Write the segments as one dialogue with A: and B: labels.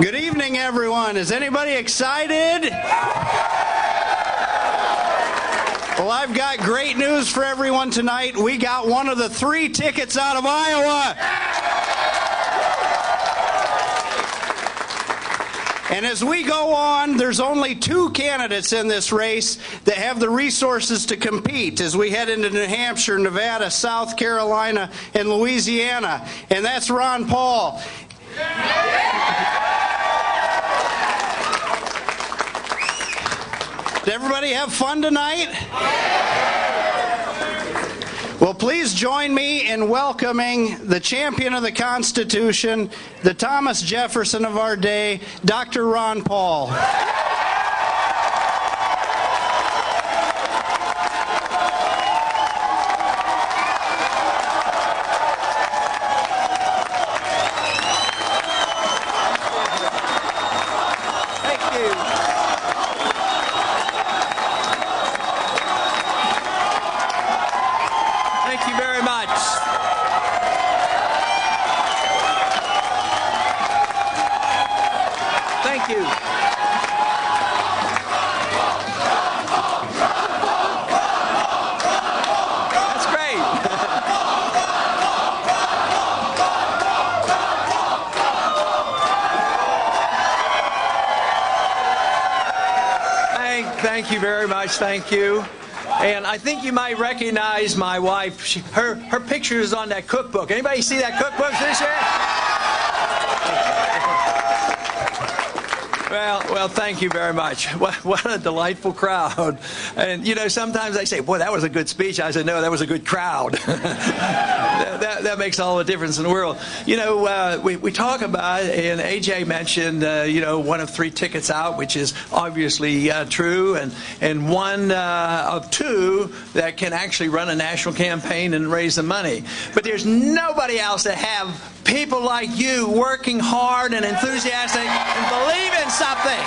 A: Good evening, everyone. Is anybody excited? Well, I've got great news for everyone tonight. We got one of the 3 tickets out of Iowa. And as we go on, there's only 2 candidates in this race that have the resources to compete as we head into New Hampshire, Nevada, South Carolina, and Louisiana. And that's Ron Paul. Did everybody have fun tonight? Well, please join me in welcoming the champion of the Constitution, the Thomas Jefferson of our day, Dr. Ron Paul.
B: Thank you very much. Thank you. And I think you might recognize my wife. Her picture is on that cookbook. Anybody see that cookbook this year? Well, thank you very much. What a delightful crowd. And, you know, sometimes they say, boy, that was a good speech. I said, no, that was a good crowd. that makes all the difference in the world. You know, we talk about, and AJ mentioned, you know, one of 3 tickets out, which is obviously true, and one of 2 that can actually run a national campaign and raise the money. But there's nobody else that have people like you working hard and enthusiastic and believe in something.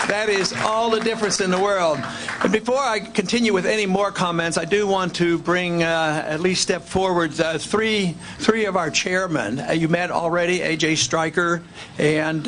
B: That is all the difference in the world. And before I continue with any more comments, I do want to bring at least step forward three of our chairmen. You met already, A.J. Stryker and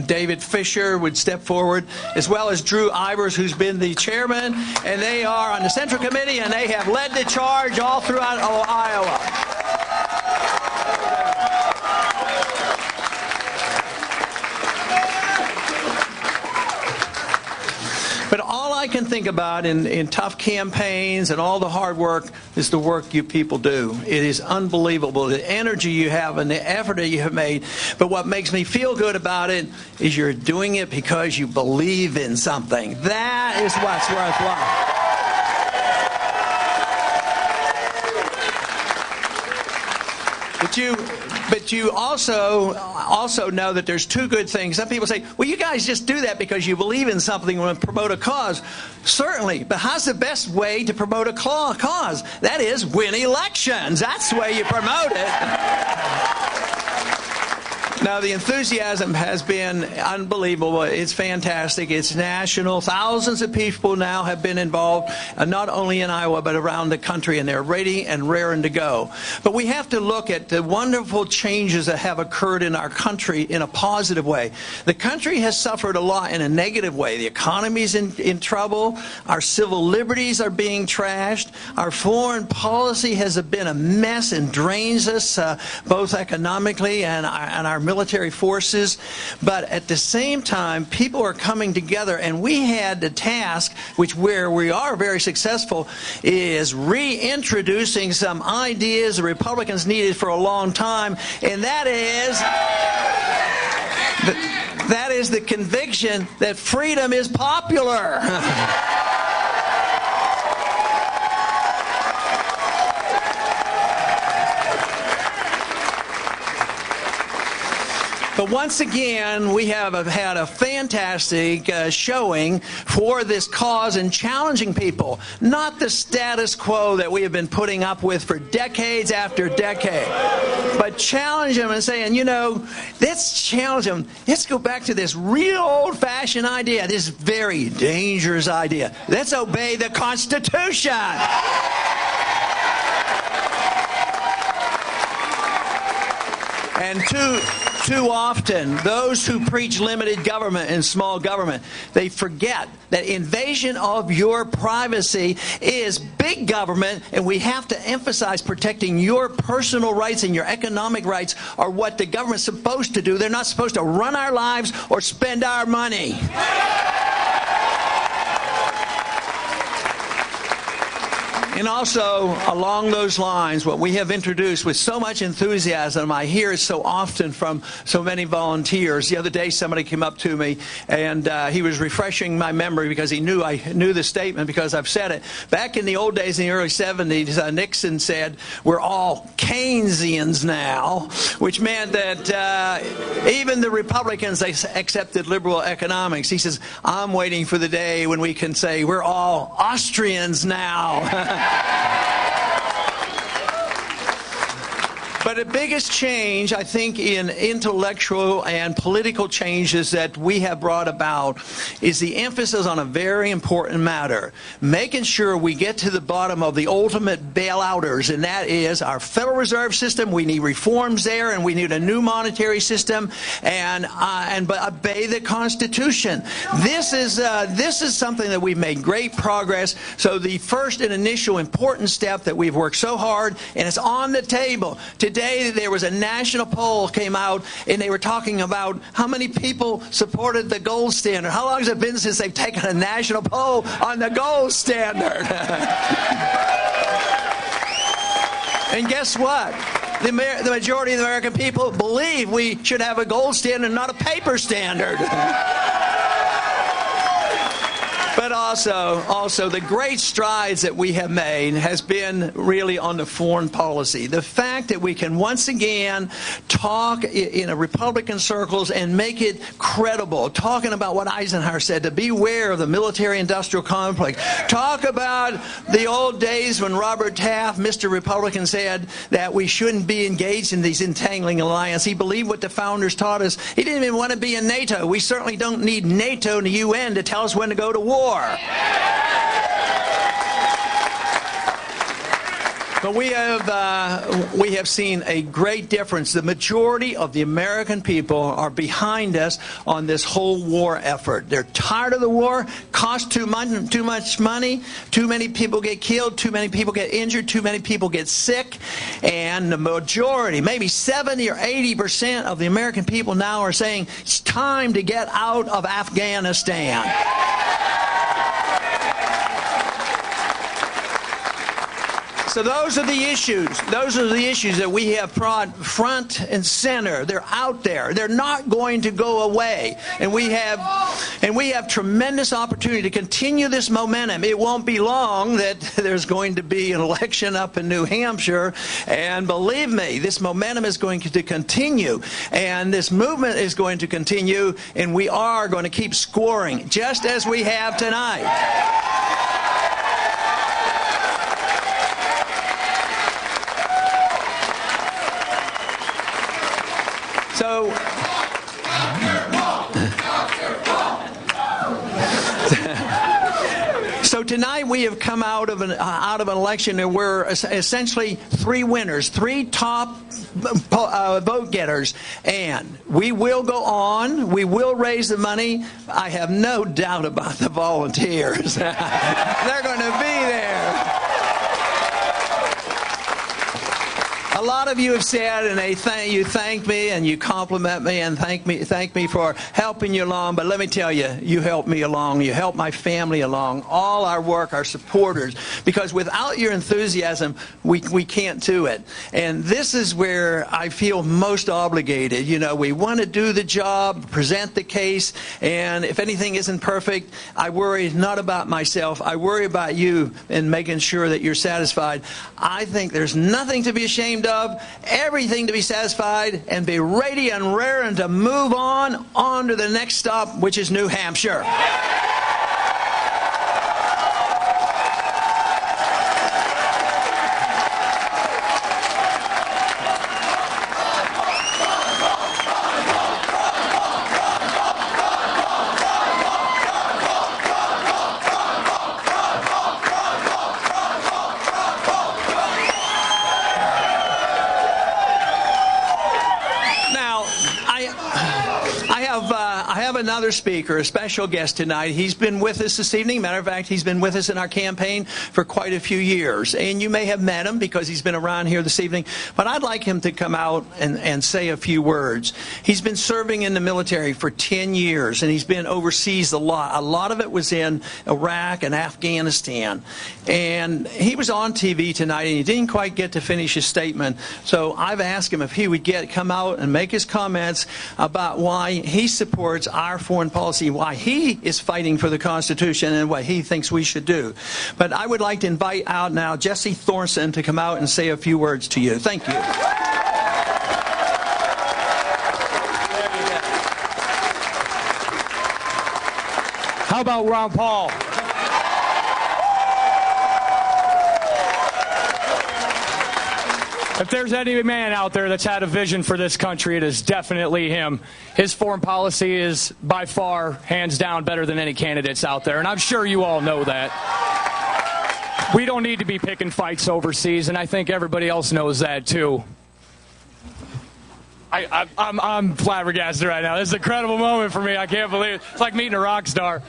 B: David Fisher would step forward, as well as Drew Ivers, who's been the chairman, and they are on the Central Committee, and they have led the charge all throughout Iowa. But all I can think about in tough campaigns and all the hard work is the work you people do. It is unbelievable, the energy you have and the effort that you have made. But what makes me feel good about it is you're doing it because you believe in something. That is what's worthwhile. But you also know that there's 2 good things. Some people say, well, you guys just do that because you believe in something and promote a cause. Certainly, but how's the best way to promote a cause? That is, win elections. That's the way you promote it. Now, the enthusiasm has been unbelievable. It's fantastic. It's national. Thousands of people now have been involved, not only in Iowa, but around the country, and they're ready and raring to go. But we have to look at the wonderful changes that have occurred in our country in a positive way. The country has suffered a lot in a negative way. The economy's in trouble. Our civil liberties are being trashed. Our foreign policy has been a mess and drains us both economically and our military forces. But at the same time, people are coming together, and we had the task, where we are very successful, is reintroducing some ideas the Republicans needed for a long time, and that is the conviction that freedom is popular. But once again, we have had a fantastic showing for this cause and challenging people. Not the status quo that we have been putting up with for decades after decade. But challenge them and saying, you know, let's challenge them. Let's go back to this real old-fashioned idea, this very dangerous idea. Let's obey the Constitution. And too often, those who preach limited government and small government, they forget that invasion of your privacy is big government, and we have to emphasize protecting your personal rights and your economic rights are what the government's supposed to do. They're not supposed to run our lives or spend our money. And also, along those lines, what we have introduced with so much enthusiasm, I hear it so often from so many volunteers. The other day, somebody came up to me, and he was refreshing my memory because he knew I knew the statement because I've said it. Back in the old days, in the early 70s, Nixon said, "We're all Keynesians now," which meant that even the Republicans, they accepted liberal economics. He says, "I'm waiting for the day when we can say we're all Austrians now." But the biggest change, I think, in intellectual and political changes that we have brought about is the emphasis on a very important matter, making sure we get to the bottom of the ultimate bailouters, and that is our Federal Reserve System. We need reforms there, and we need a new monetary system, and obey the Constitution. This is something that we've made great progress. So the first and initial important step that we've worked so hard, and it's on the table. Today there was a national poll came out, and they were talking about how many people supported the gold standard. How long has it been since they've taken a national poll on the gold standard? And guess what? The majority of the American people believe we should have a gold standard, not a paper standard. But also the great strides that we have made has been really on the foreign policy. The fact that we can once again talk in a Republican circles and make it credible, talking about what Eisenhower said, to beware of the military-industrial complex. Talk about the old days when Robert Taft, Mr. Republican, said that we shouldn't be engaged in these entangling alliances. He believed what the founders taught us. He didn't even want to be in NATO. We certainly don't need NATO and the UN to tell us when to go to war. But we have seen a great difference. The majority of the American people are behind us on this whole war effort. They're tired of the war. Costs too much money. Too many people get killed. Too many people get injured. Too many people get sick. And the majority, maybe 70 or 80% of the American people now are saying it's time to get out of Afghanistan. So those are the issues. Those are the issues that we have brought front and center. They're out there. They're not going to go away. And we have tremendous opportunity to continue this momentum. It won't be long that there's going to be an election up in New Hampshire. And believe me, this momentum is going to continue. And this movement is going to continue. And we are going to keep scoring, just as we have tonight. So tonight we have come out of an election and we're essentially three winners, three top vote getters, and we will go on. We will raise the money. I have no doubt about the volunteers. They're going to be there. A lot of you have said, and you thank me and you compliment me and thank me for helping you along. But let me tell you, you helped me along. You helped my family along. All our work, our supporters, because without your enthusiasm, we can't do it. And this is where I feel most obligated. You know, we want to do the job, present the case, and if anything isn't perfect, I worry not about myself. I worry about you and making sure that you're satisfied. I think there's nothing to be ashamed of, everything to be satisfied, and be ready and raring to move on to the next stop, which is New Hampshire. have another speaker, a special guest tonight. He's been with us this evening. Matter of fact, he's been with us in our campaign for quite a few years. And you may have met him because he's been around here this evening. But I'd like him to come out and say a few words. He's been serving in the military for 10 years, and he's been overseas a lot. A lot of it was in Iraq and Afghanistan. And he was on TV tonight, and he didn't quite get to finish his statement. So I've asked him if he would come out and make his comments about why he supports our foreign policy, why he is fighting for the Constitution, and what he thinks we should do. But I would like to invite out now Jesse Thorson to come out and say a few words to you. Thank you.
C: How about Ron Paul? If there's any man out there that's had a vision for this country, it is definitely him. His foreign policy is by far, hands down, better than any candidates out there, and I'm sure you all know that. We don't need to be picking fights overseas, and I think everybody else knows that too. I'm flabbergasted right now. This is an incredible moment for me. I can't believe it. It's like meeting a rock star.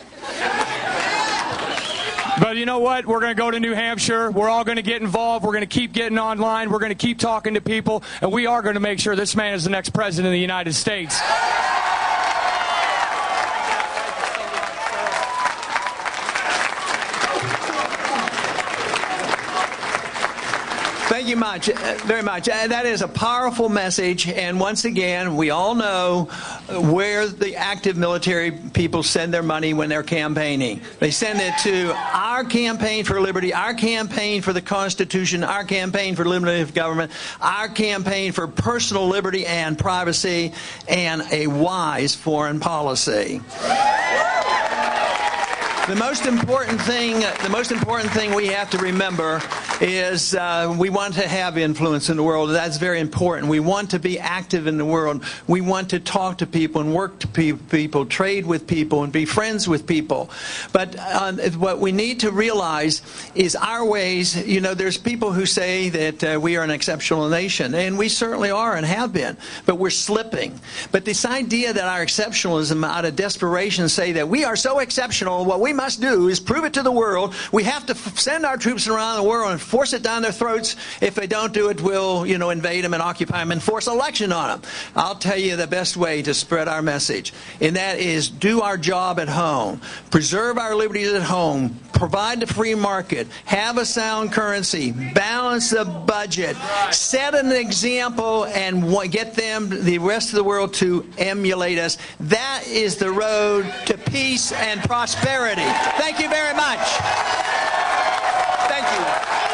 C: But you know what? We're going to go to New Hampshire. We're all going to get involved. We're going to keep getting online. We're going to keep talking to people. And we are going to make sure this man is the next president of the United States.
B: Thank you very much. That is a powerful message. And once again, we all know where the active military people send their money when they're campaigning. They send it to our campaign for liberty, our campaign for the Constitution, our campaign for limited government, our campaign for personal liberty and privacy, and a wise foreign policy. The most important thing we have to remember is we want to have influence in the world. That's very important. We want to be active in the world. We want to talk to people and work to people, trade with people, and be friends with people. But what we need to realize is our ways. You know, there's people who say that we are an exceptional nation, and we certainly are and have been, but we're slipping. But this idea that our exceptionalism out of desperation say that we are so exceptional, what we must do is prove it to the world. We have to send our troops around the world and force it down their throats. If they don't do it, we'll, invade them and occupy them and force election on them. I'll tell you the best way to spread our message, and that is do our job at home. Preserve our liberties at home. Provide the free market. Have a sound currency. Balance the budget. Set an example and get the rest of the world to emulate us. That is the road to peace and prosperity. Thank you very much. Thank you.